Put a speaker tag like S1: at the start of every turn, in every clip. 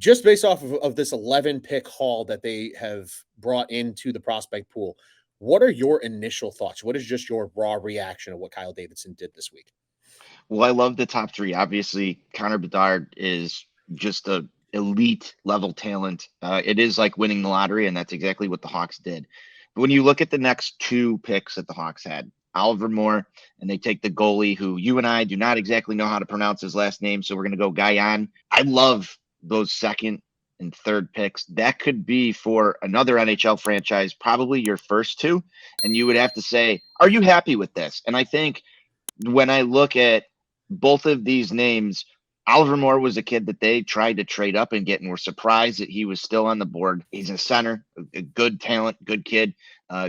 S1: just based off of this 11 pick haul that they have brought into the prospect pool, what are your initial thoughts? What is just your raw reaction of what Kyle Davidson did this week?
S2: Well, I love the top three. Obviously, Connor Bedard is just a elite level talent. It is like winning the lottery, and that's exactly what the Hawks did. But when you look at the next two picks that the Hawks had, Oliver Moore, and they take the goalie who you and I do not exactly know how to pronounce his last name, so we're going to go Guyan. I love those second and third picks. That could be for another NHL franchise, probably your first two. And you would have to say, are you happy with this? And I think when I look at both of these names, Oliver Moore was a kid that they tried to trade up and get, and were surprised that he was still on the board. He's a center, a good talent, good kid,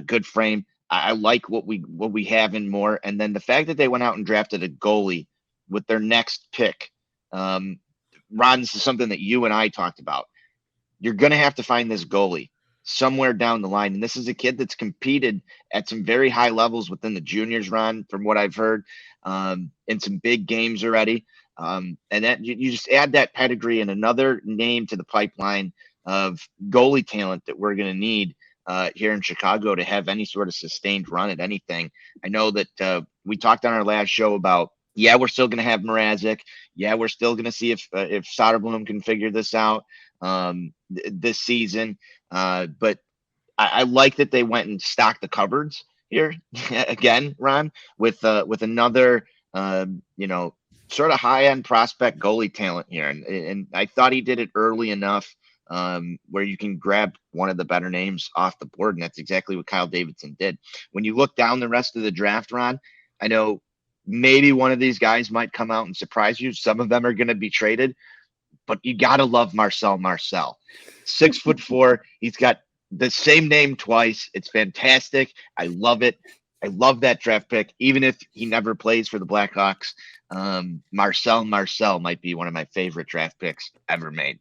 S2: good frame. I like what we have in Moore, and then the fact that they went out and drafted a goalie with their next pick. Ron, this is something that you and I talked about. You're going to have to find this goalie somewhere down the line. And this is a kid that's competed at some very high levels within the juniors, Ron, from what I've heard, in some big games already. And that you just add that pedigree and another name to the pipeline of goalie talent that we're going to need here in Chicago to have any sort of sustained run at anything. I know that we talked on our last show about, yeah, we're still going to have Mrazek. Yeah, we're still going to see if Soderblom can figure this out this season. But I like that they went and stocked the cupboards here again, Ron, with another sort of high end prospect goalie talent here, and I thought he did it early enough where you can grab one of the better names off the board, and that's exactly what Kyle Davidson did. When you look down the rest of the draft, Ron, I know maybe one of these guys might come out and surprise you. Some of them are going to be traded, but you got to love Marcel. 6'4". He's got the same name twice. It's fantastic. I love it. I love that draft pick, even if he never plays for the Blackhawks. Marcel might be one of my favorite draft picks ever made.